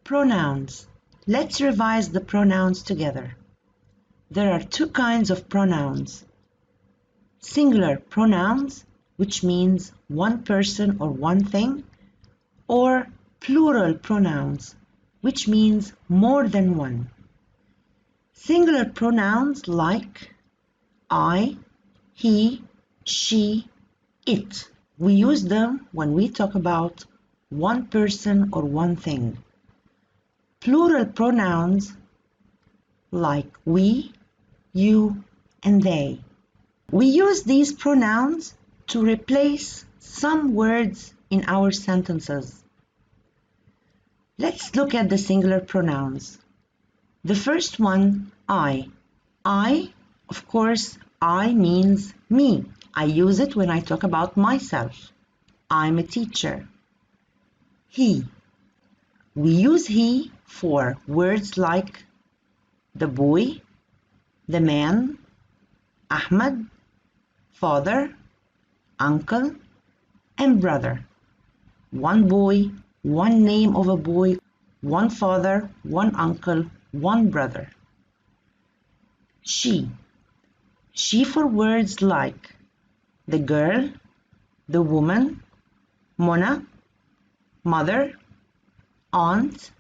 Pronouns. Let's revise the pronouns together. There are two kinds of pronouns. Singular pronouns, which means one person or one thing, or plural pronouns, which means more than one. Singular pronouns like I, he, she, it. We use them when we talk about one person or one thing. Plural pronouns like we, you, and they. We use these pronouns to replace some words in our sentences. Let's look at the singular pronouns. The first one, I. I, of course, I means me. I use it when I talk about myself. I'm a teacher. He. We use he for words like the boy, the man, Ahmed, father, uncle, and brother. One boy, one name of a boy, one father, one uncle, one brother. She. She for words like the girl, the woman, Mona, mother, aunt,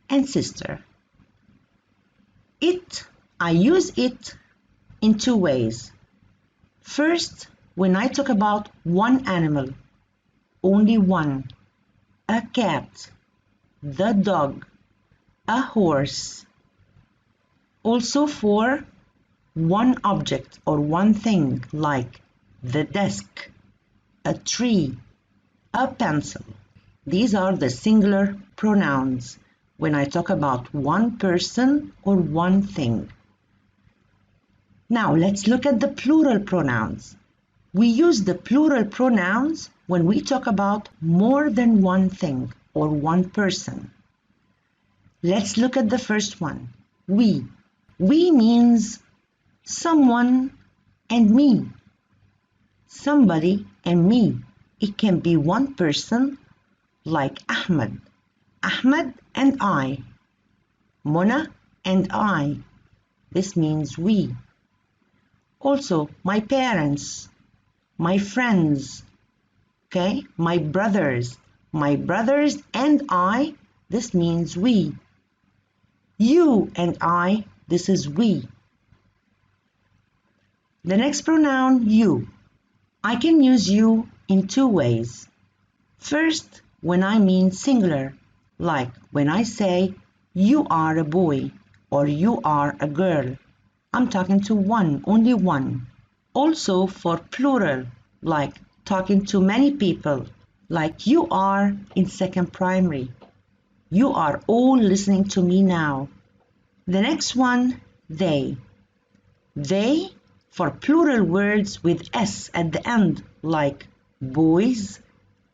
and sister. It, I use it in two ways. First, when I talk about one animal, only one, a cat, the dog, a horse. Also for one object or one thing like the desk, a tree, a pencil. These are the singular pronouns when I talk about one person or one thing. Now let's look at the plural pronouns. We use the plural pronouns when we talk about more than one thing or one person. Let's look at the first one, we. We means someone and me. Somebody and me. It can be one person like Ahmed. Ahmed and I. Mona and I. This means we. Also, my parents, my friends, okay? My brothers and I, this means we. You and I, this is we. The next pronoun, you. I can use you in two ways. First, when I mean singular, like when I say you are a boy or you are a girl. I'm talking to one, only one. Also for plural, like talking to many people, like you are in second primary. You are all listening to me now. The next one, they. They for plural words with S at the end, like boys,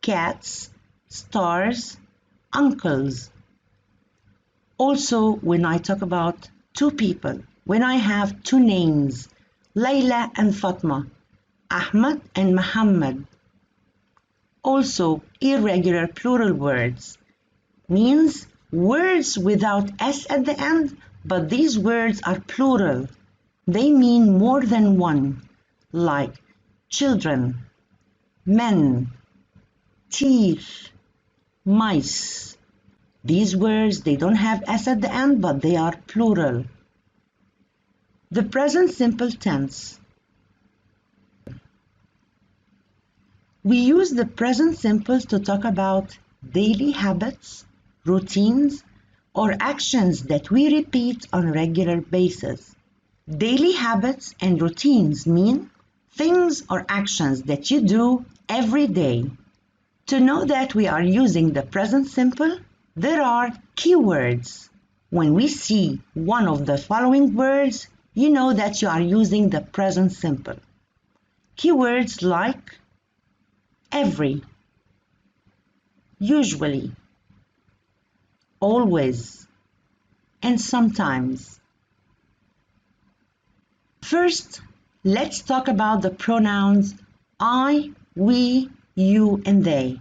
cats, stars, uncles. Also, when I talk about two people, when I have two names, Layla and Fatma, Ahmed and Muhammad. Also, irregular plural words means words without S at the end, but these words are plural. They mean more than one, like children, men, teeth, mice. These words, they don't have S at the end, but they are plural. The present simple tense. We use the present simple to talk about daily habits, routines, or actions that we repeat on a regular basis. Daily habits and routines mean things or actions that you do every day. To know that we are using the present simple, there are keywords. When we see one of the following words, you know that you are using the present simple. Keywords like every, usually, always, and sometimes. First, let's talk about the pronouns I, we, you, and they.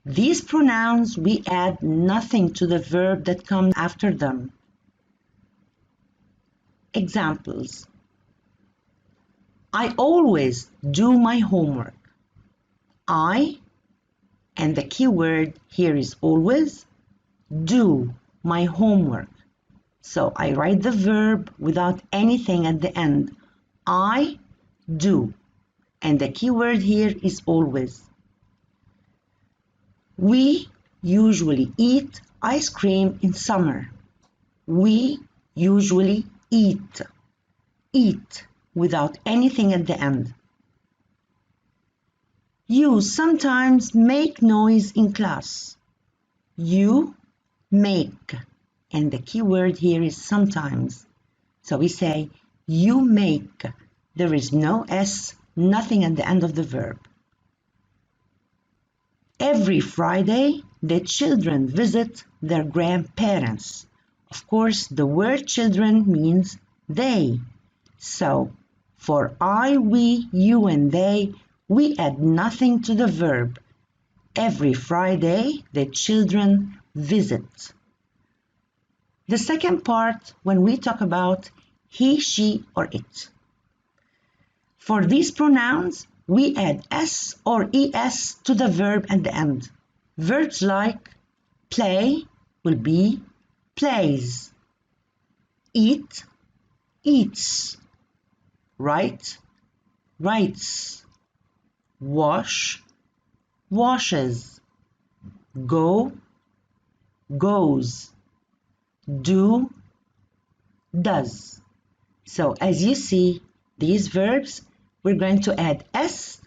These pronouns, we add nothing to the verb that comes after them. Examples. I always do my homework. I, and the key word here is always, do my homework. So I write the verb without anything at the end. I do. And the key word here is always. We usually eat ice cream in summer. We usually eat. Eat without anything at the end. You sometimes make noise in class. You make. And the key word here is sometimes. So we say, you make. There is no S, nothing at the end of the verb. Every Friday, the children visit their grandparents. Of course, the word children means they. So, for I, we, you, and they, we add nothing to the verb. Every Friday, the children visit. The second part, when we talk about he, she, or it. For these pronouns, we add s or es to the verb at the end. Verbs like play will be plays, eat, eats, write, writes, wash, washes, go, goes, do, does. So as you see, these verbs, we're going to add s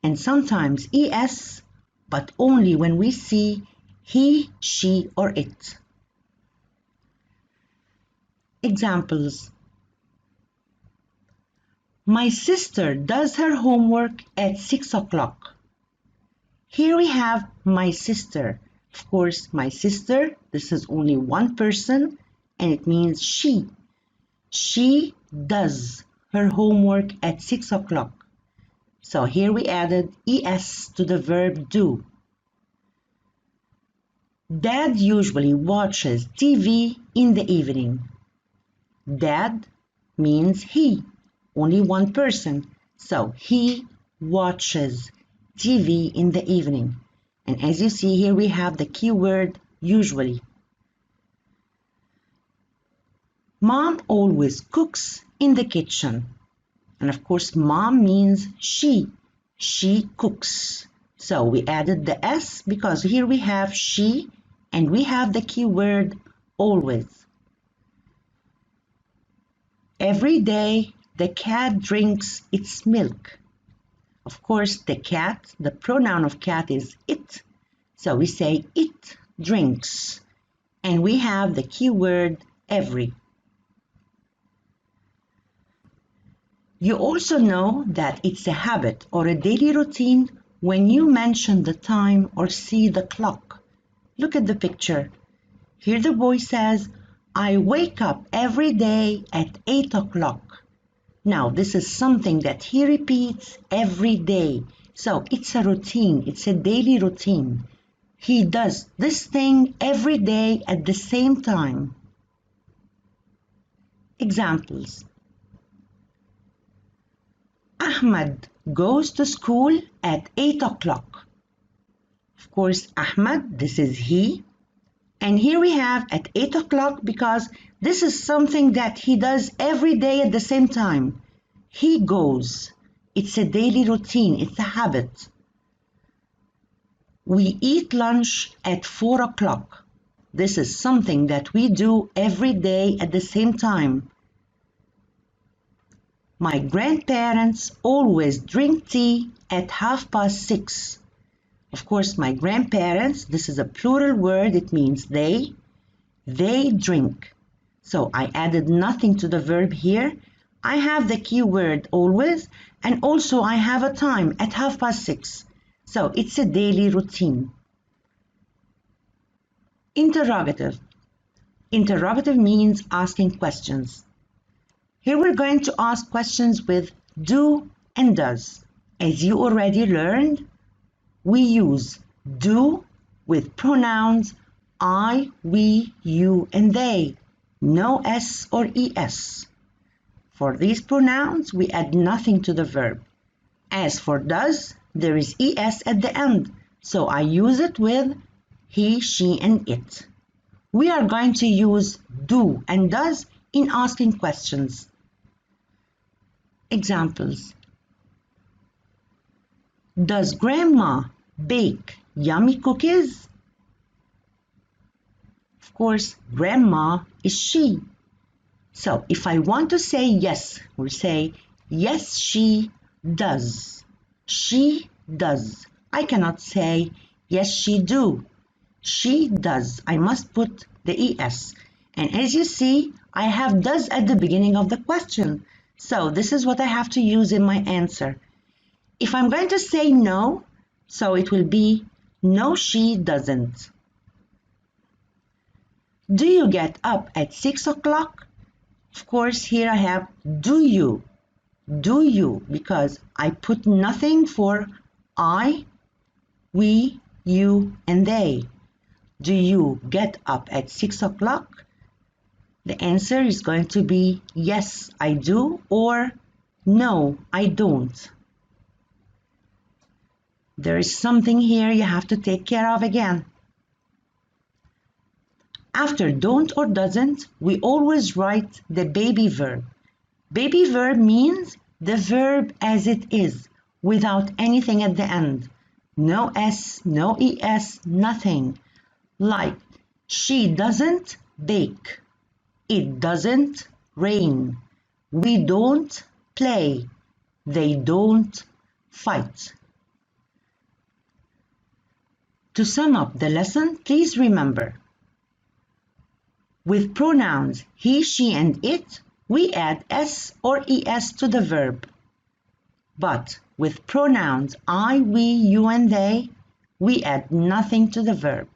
and sometimes es, but only when we see he, she, or it. Examples. My sister does her homework at 6 o'clock. Here we have my sister. Of course, my sister, this is only one person, and it means she. She does her homework at 6 o'clock. So here we added es to the verb do. Dad usually watches TV in the evening. Dad means he, only one person. So he watches TV in the evening. And as you see here, we have the key word usually. Mom always cooks in the kitchen. And of course, mom means she. She cooks. So we added the S because here we have she and we have the key word always. Every day, the cat drinks its milk. Of course, the cat, the pronoun of cat is it. So we say it drinks. And we have the key word every. You also know that it's a habit or a daily routine when you mention the time or see the clock. Look at the picture. Here the boy says, I wake up every day at 8 o'clock. Now, this is something that he repeats every day. So it's a routine. It's a daily routine. He does this thing every day at the same time. Examples. Ahmad goes to school at 8 o'clock. Of course, Ahmad, this is he. And here we have at 8 o'clock because this is something that he does every day at the same time. He goes. It's a daily routine. It's a habit. We eat lunch at 4 o'clock. This is something that we do every day at the same time. My grandparents always drink tea at 6:30. Of course, my grandparents, this is a plural word, it means they drink. So I added nothing to the verb here. I have the key word always, and also I have a time at 6:30. So it's a daily routine. Interrogative. Interrogative means asking questions. Here we're going to ask questions with do and does. As you already learned, we use do with pronouns I, we, you, and they. No S or ES. For these pronouns, we add nothing to the verb. As for does, there is ES at the end, so I use it with he, she, and it. We are going to use do and does in asking questions. Examples. Does Grandma bake yummy cookies? Of course, Grandma is she. So if I want to say yes, we'll say yes, she does. She does. I cannot say yes, she do. She does. I must put the ES. And as you see, I have does at the beginning of the question. So this is what I have to use in my answer. If I'm going to say no, so it will be no, she doesn't. Do you get up at 6 o'clock? Of course, here I have do you. Do you, because I put nothing for I, we, you, and they. Do you get up at 6 o'clock? The answer is going to be yes, I do, or no, I don't. There is something here you have to take care of again. After don't or doesn't, we always write the baby verb. Baby verb means the verb as it is, without anything at the end. No S, no ES, nothing. Like, she doesn't bake. It doesn't rain. We don't play. They don't fight. To sum up the lesson, please remember, with pronouns he, she, and it, we add S or ES to the verb. But with pronouns I, we, you, and they, we add nothing to the verb.